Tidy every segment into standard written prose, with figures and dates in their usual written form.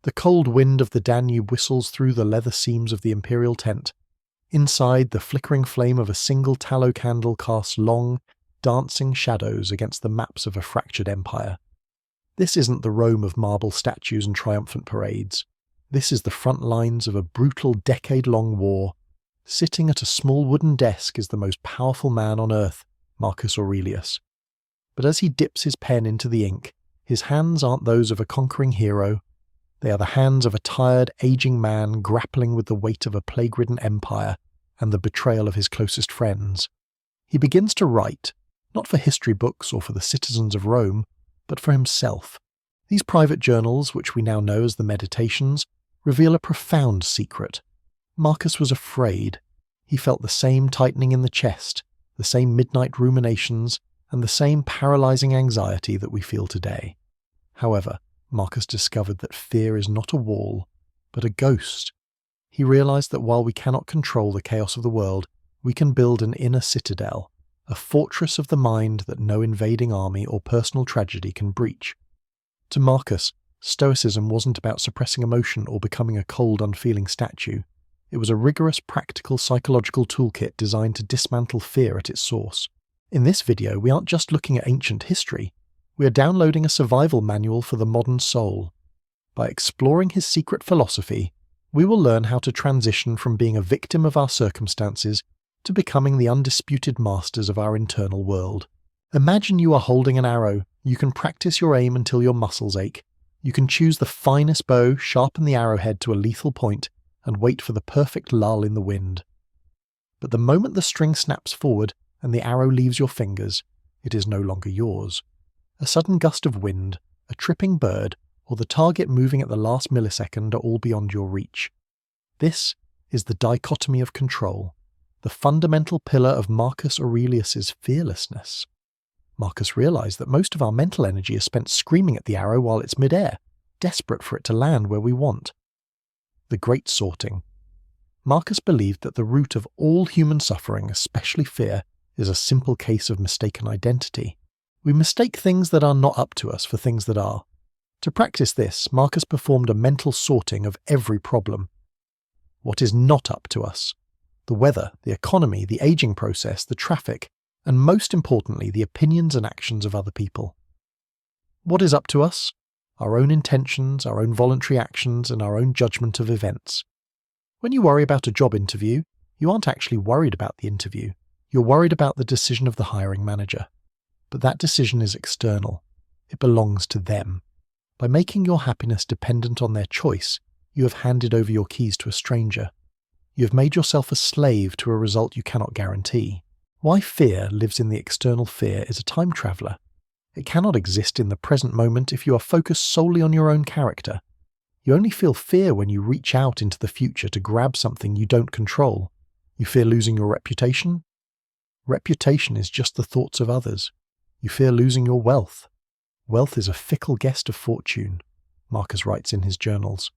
The cold wind of the Danube whistles through the leather seams of the imperial tent. Inside, the flickering flame of a single tallow candle casts long, dancing shadows against the maps of a fractured empire. This isn't the Rome of marble statues and triumphant parades. This is the front lines of a brutal decade-long war. Sitting at a small wooden desk is the most powerful man on earth, Marcus Aurelius. But as he dips his pen into the ink, his hands aren't those of a conquering hero. They are the hands of a tired, aging man grappling with the weight of a plague-ridden empire and the betrayal of his closest friends. He begins to write, not for history books or for the citizens of Rome, but for himself. These private journals, which we now know as the Meditations, reveal a profound secret. Marcus was afraid. He felt the same tightening in the chest, the same midnight ruminations, and the same paralyzing anxiety that we feel today. However, Marcus discovered that fear is not a wall, but a ghost. He realized that while we cannot control the chaos of the world, we can build an inner citadel, a fortress of the mind that no invading army or personal tragedy can breach. To Marcus, Stoicism wasn't about suppressing emotion or becoming a cold, unfeeling statue. It was a rigorous, practical, psychological toolkit designed to dismantle fear at its source. In this video, we aren't just looking at ancient history. We are downloading a survival manual for the modern soul. By exploring his secret philosophy, we will learn how to transition from being a victim of our circumstances to becoming the undisputed masters of our internal world. Imagine you are holding an arrow. You can practice your aim until your muscles ache. You can choose the finest bow, sharpen the arrowhead to a lethal point, and wait for the perfect lull in the wind. But the moment the string snaps forward and the arrow leaves your fingers, it is no longer yours. A sudden gust of wind, a tripping bird, or the target moving at the last millisecond are all beyond your reach. This is the dichotomy of control, the fundamental pillar of Marcus Aurelius's fearlessness. Marcus realized that most of our mental energy is spent screaming at the arrow while it's midair, desperate for it to land where we want. The Great Sorting. Marcus believed that the root of all human suffering, especially fear, is a simple case of mistaken identity. We mistake things that are not up to us for things that are. To practice this, Marcus performed a mental sorting of every problem. What is not up to us? The weather, the economy, the aging process, the traffic, and most importantly, the opinions and actions of other people. What is up to us? Our own intentions, our own voluntary actions, and our own judgment of events. When you worry about a job interview, you aren't actually worried about the interview. You're worried about the decision of the hiring manager. But that decision is external. It belongs to them. By making your happiness dependent on their choice, you have handed over your keys to a stranger. You have made yourself a slave to a result you cannot guarantee. Why fear lives in the external fear is a time traveller. It cannot exist in the present moment if you are focused solely on your own character. You only feel fear when you reach out into the future to grab something you don't control. You fear losing your reputation? Reputation is just the thoughts of others. You fear losing your wealth. Wealth is a fickle guest of fortune, Marcus writes in his journals.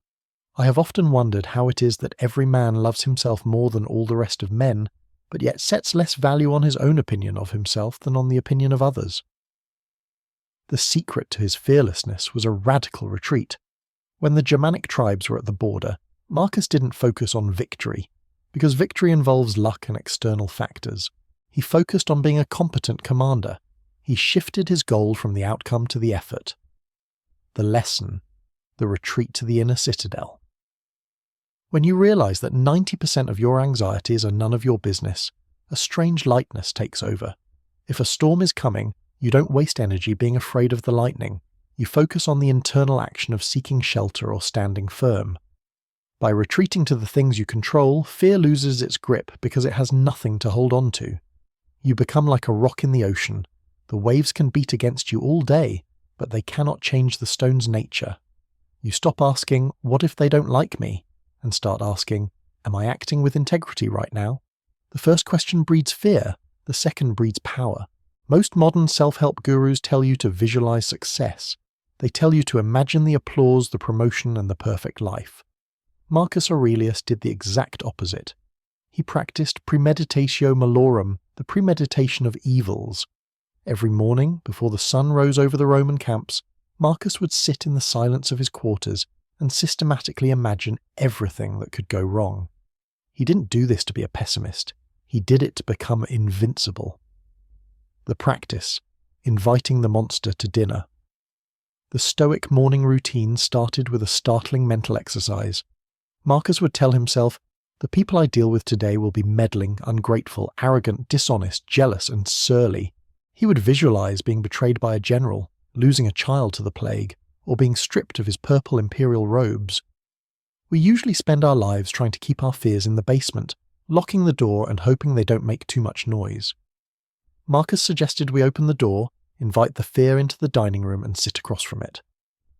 I have often wondered how it is that every man loves himself more than all the rest of men, but yet sets less value on his own opinion of himself than on the opinion of others. The secret to his fearlessness was a radical retreat. When the Germanic tribes were at the border, Marcus didn't focus on victory, because victory involves luck and external factors. He focused on being a competent commander. He shifted his goal from the outcome to the effort. The lesson, the retreat to the inner citadel. When you realize that 90% of your anxieties are none of your business, a strange lightness takes over. If a storm is coming, you don't waste energy being afraid of the lightning. You focus on the internal action of seeking shelter or standing firm. By retreating to the things you control, fear loses its grip because it has nothing to hold on to. You become like a rock in the ocean. The waves can beat against you all day, but they cannot change the stone's nature. You stop asking, "What if they don't like me?" and start asking, "Am I acting with integrity right now?" The first question breeds fear, the second breeds power. Most modern self-help gurus tell you to visualize success. They tell you to imagine the applause, the promotion, and the perfect life. Marcus Aurelius did the exact opposite. He practiced premeditatio malorum, the premeditation of evils. Every morning, before the sun rose over the Roman camps, Marcus would sit in the silence of his quarters and systematically imagine everything that could go wrong. He didn't do this to be a pessimist. He did it to become invincible. The practice, inviting the monster to dinner. The Stoic morning routine started with a startling mental exercise. Marcus would tell himself, "The people I deal with today will be meddling, ungrateful, arrogant, dishonest, jealous, and surly." He would visualize being betrayed by a general, losing a child to the plague, or being stripped of his purple imperial robes. We usually spend our lives trying to keep our fears in the basement, locking the door and hoping they don't make too much noise. Marcus suggested we open the door, invite the fear into the dining room and sit across from it.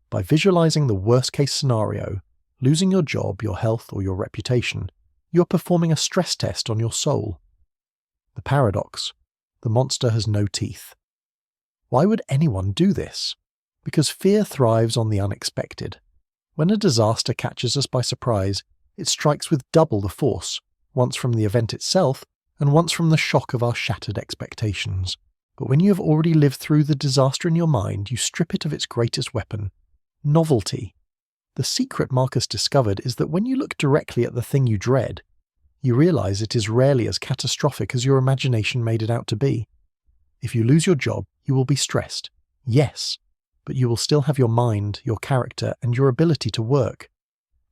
By visualizing the worst-case scenario, losing your job, your health, or your reputation, you're performing a stress test on your soul. The paradox: the monster has no teeth. Why would anyone do this? Because fear thrives on the unexpected. When a disaster catches us by surprise, it strikes with double the force, once from the event itself, and once from the shock of our shattered expectations. But when you have already lived through the disaster in your mind, you strip it of its greatest weapon: novelty. The secret Marcus discovered is that when you look directly at the thing you dread, you realize it is rarely as catastrophic as your imagination made it out to be. If you lose your job, you will be stressed. Yes, but you will still have your mind, your character, and your ability to work.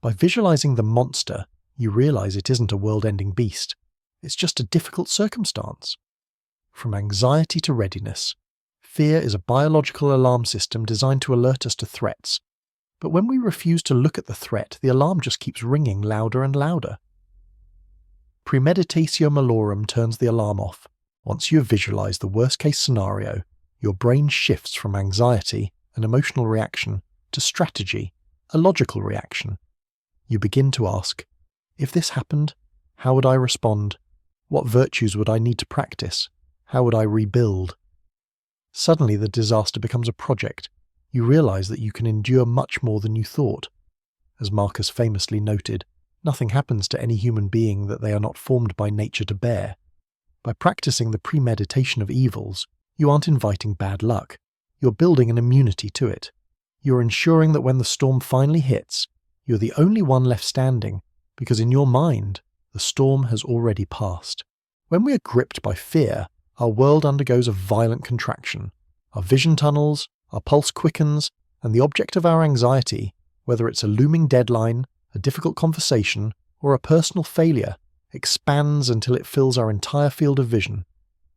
By visualizing the monster, you realize it isn't a world-ending beast. It's just a difficult circumstance. From anxiety to readiness, fear is a biological alarm system designed to alert us to threats. But when we refuse to look at the threat, the alarm just keeps ringing louder and louder. Premeditatio malorum turns the alarm off. Once you have visualized the worst-case scenario, your brain shifts from anxiety, an emotional reaction, to strategy, a logical reaction. You begin to ask, if this happened, how would I respond? What virtues would I need to practice? How would I rebuild? Suddenly the disaster becomes a project. You realize that you can endure much more than you thought. As Marcus famously noted, nothing happens to any human being that they are not formed by nature to bear. By practicing the premeditation of evils, you aren't inviting bad luck. You're building an immunity to it. You're ensuring that when the storm finally hits, you're the only one left standing, because in your mind, the storm has already passed. When we are gripped by fear, our world undergoes a violent contraction. Our vision tunnels, our pulse quickens, and the object of our anxiety, whether it's a looming deadline, a difficult conversation, or a personal failure, expands until it fills our entire field of vision.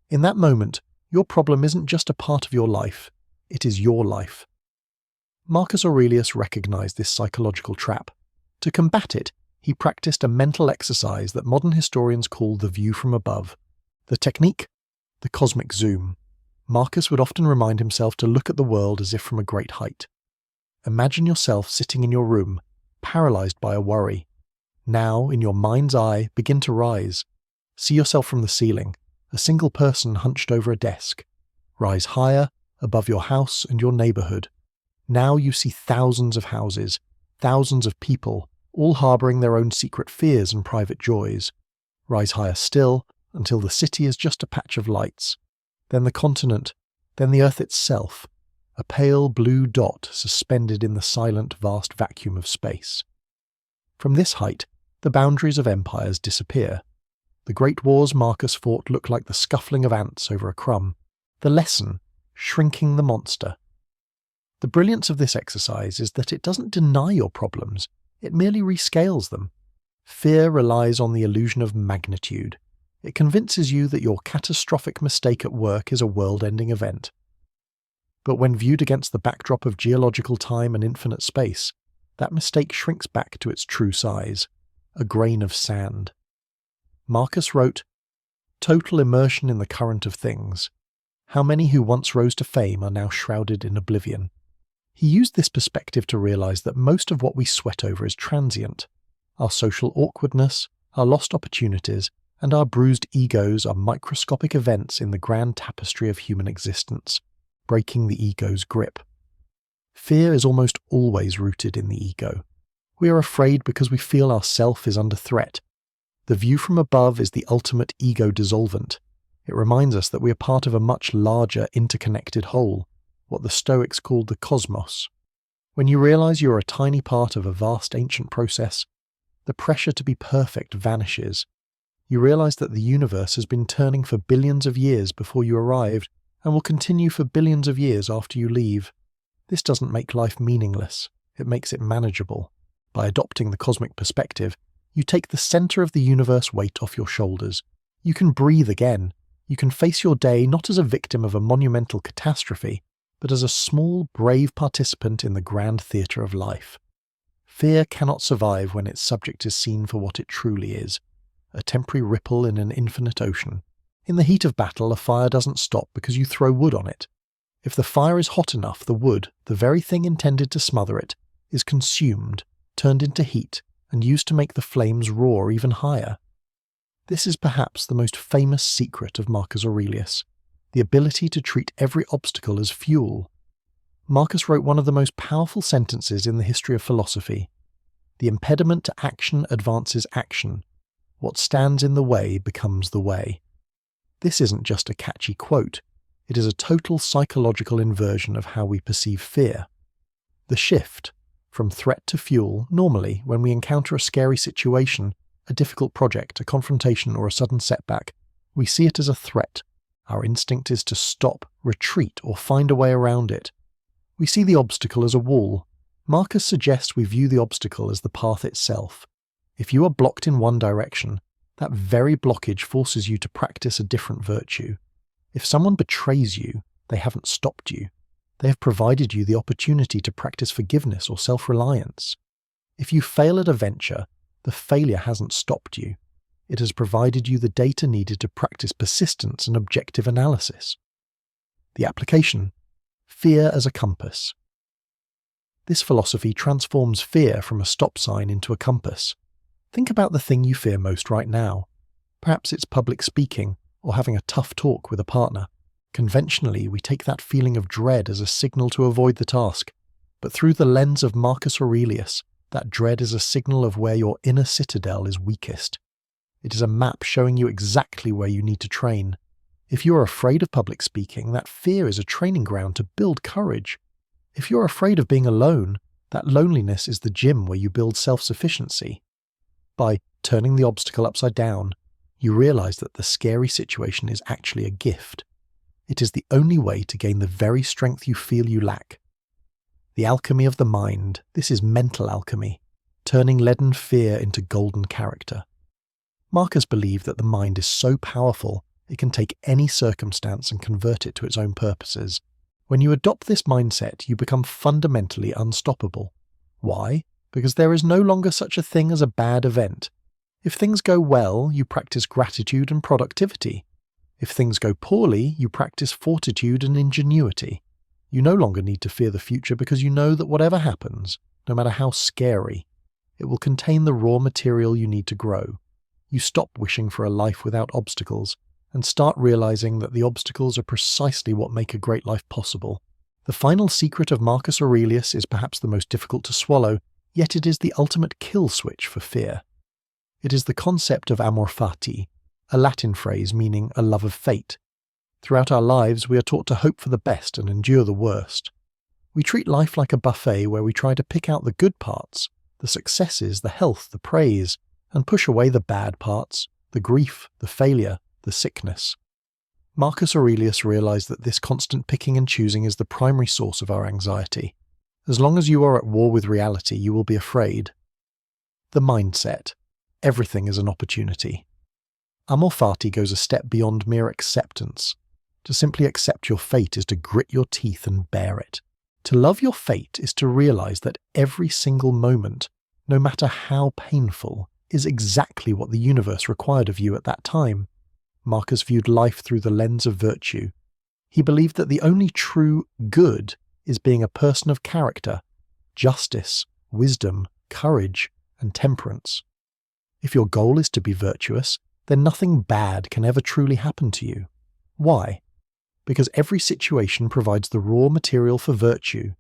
In that moment, your problem isn't just a part of your life, it is your life. Marcus Aurelius recognized this psychological trap. To combat it, he practiced a mental exercise that modern historians call the view from above. The technique? The cosmic zoom. Marcus would often remind himself to look at the world as if from a great height. Imagine yourself sitting in your room, paralyzed by a worry. Now, in your mind's eye, begin to rise. See yourself from the ceiling, a single person hunched over a desk. Rise higher, above your house and your neighborhood. Now you see thousands of houses, thousands of people, all harboring their own secret fears and private joys. Rise higher still, until the city is just a patch of lights. Then the continent, then the earth itself, a pale blue dot suspended in the silent vast vacuum of space. From this height, the boundaries of empires disappear. The great wars Marcus fought look like the scuffling of ants over a crumb. The lesson: shrinking the monster. The brilliance of this exercise is that it doesn't deny your problems, it merely rescales them. Fear relies on the illusion of magnitude. It convinces you that your catastrophic mistake at work is a world-ending event. But when viewed against the backdrop of geological time and infinite space, that mistake shrinks back to its true size, a grain of sand. Marcus wrote, "Total immersion in the current of things. How many who once rose to fame are now shrouded in oblivion." He used this perspective to realize that most of what we sweat over is transient. Our social awkwardness, our lost opportunities, and our bruised egos are microscopic events in the grand tapestry of human existence, breaking the ego's grip. Fear is almost always rooted in the ego. We are afraid because we feel our self is under threat. The view from above is the ultimate ego dissolvent. It reminds us that we are part of a much larger interconnected whole, what the Stoics called the cosmos. When you realize you are a tiny part of a vast ancient process, the pressure to be perfect vanishes. You realize that the universe has been turning for billions of years before you arrived and will continue for billions of years after you leave. This doesn't make life meaningless, it makes it manageable. By adopting the cosmic perspective, you take the center of the universe weight off your shoulders. You can breathe again. You can face your day not as a victim of a monumental catastrophe, but as a small, brave participant in the grand theatre of life. Fear cannot survive when its subject is seen for what it truly is, a temporary ripple in an infinite ocean. In the heat of battle, a fire doesn't stop because you throw wood on it. If the fire is hot enough, the wood, the very thing intended to smother it, is consumed, turned into heat, and used to make the flames roar even higher. This is perhaps the most famous secret of Marcus Aurelius, the ability to treat every obstacle as fuel. Marcus wrote one of the most powerful sentences in the history of philosophy. The impediment to action advances action. What stands in the way becomes the way. This isn't just a catchy quote. It is a total psychological inversion of how we perceive fear. The shift from threat to fuel, normally, when we encounter a scary situation, a difficult project, a confrontation, or a sudden setback, we see it as a threat. Our instinct is to stop, retreat, or find a way around it. We see the obstacle as a wall. Marcus suggests we view the obstacle as the path itself. If you are blocked in one direction, that very blockage forces you to practice a different virtue. If someone betrays you, they haven't stopped you. They have provided you the opportunity to practice forgiveness or self-reliance. If you fail at a venture, the failure hasn't stopped you. It has provided you the data needed to practice persistence and objective analysis. The application: fear as a compass. This philosophy transforms fear from a stop sign into a compass. Think about the thing you fear most right now. Perhaps it's public speaking or having a tough talk with a partner. Conventionally, we take that feeling of dread as a signal to avoid the task, but through the lens of Marcus Aurelius, that dread is a signal of where your inner citadel is weakest. It is a map showing you exactly where you need to train. If you are afraid of public speaking, that fear is a training ground to build courage. If you're afraid of being alone, that loneliness is the gym where you build self-sufficiency. By turning the obstacle upside down, you realize that the scary situation is actually a gift. It is the only way to gain the very strength you feel you lack. The alchemy of the mind. This is mental alchemy, turning leaden fear into golden character. Marcus believed that the mind is so powerful it can take any circumstance and convert it to its own purposes. When you adopt this mindset, you become fundamentally unstoppable. Why? Because there is no longer such a thing as a bad event. If things go well, you practice gratitude and productivity. If things go poorly, you practice fortitude and ingenuity. You no longer need to fear the future because you know that whatever happens, no matter how scary, it will contain the raw material you need to grow. You stop wishing for a life without obstacles and start realizing that the obstacles are precisely what make a great life possible. The final secret of Marcus Aurelius is perhaps the most difficult to swallow, yet it is the ultimate kill switch for fear. It is the concept of amor fati, a Latin phrase meaning a love of fate. Throughout our lives, we are taught to hope for the best and endure the worst. We treat life like a buffet where we try to pick out the good parts, the successes, the health, the praise, and push away the bad parts, the grief, the failure, the sickness. Marcus Aurelius realized that this constant picking and choosing is the primary source of our anxiety. As long as you are at war with reality, you will be afraid. The mindset. Everything is an opportunity. Amor fati goes a step beyond mere acceptance. To simply accept your fate is to grit your teeth and bear it. To love your fate is to realize that every single moment, no matter how painful, is exactly what the universe required of you at that time. Marcus viewed life through the lens of virtue. He believed that the only true good is being a person of character, justice, wisdom, courage, and temperance. If your goal is to be virtuous, then nothing bad can ever truly happen to you. Why? Because every situation provides the raw material for virtue.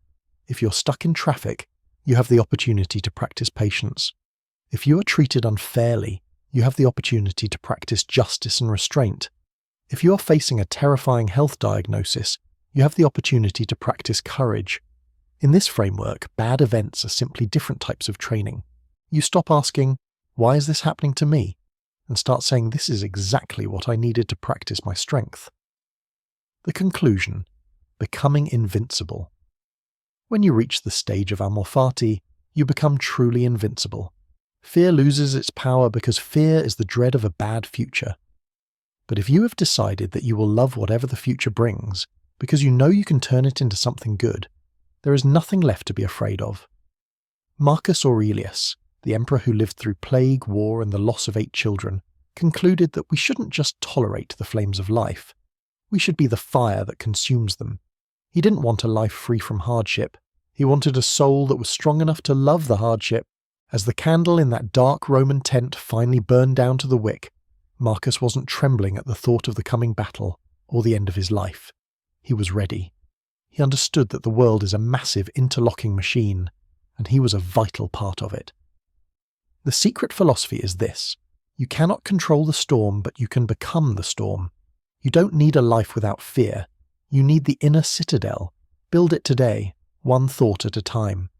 If you're stuck in traffic, you have the opportunity to practice patience. If you are treated unfairly, you have the opportunity to practice justice and restraint. If you are facing a terrifying health diagnosis, you have the opportunity to practice courage. In this framework, bad events are simply different types of training. You stop asking, "Why is this happening to me?" and start saying, "This is exactly what I needed to practice my strength." The conclusion: becoming invincible. When you reach the stage of amor fati, you become truly invincible. Fear loses its power because fear is the dread of a bad future. But if you have decided that you will love whatever the future brings, because you know you can turn it into something good, there is nothing left to be afraid of. Marcus Aurelius, the emperor who lived through plague, war, and the loss of 8 children, concluded that we shouldn't just tolerate the flames of life. We should be the fire that consumes them. He didn't want a life free from hardship. He wanted a soul that was strong enough to love the hardship. As the candle in that dark Roman tent finally burned down to the wick, Marcus wasn't trembling at the thought of the coming battle or the end of his life. He was ready. He understood that the world is a massive interlocking machine, and he was a vital part of it. The secret philosophy is this: you cannot control the storm, but you can become the storm. You don't need a life without fear. You need the inner citadel. Build it today, one thought at a time.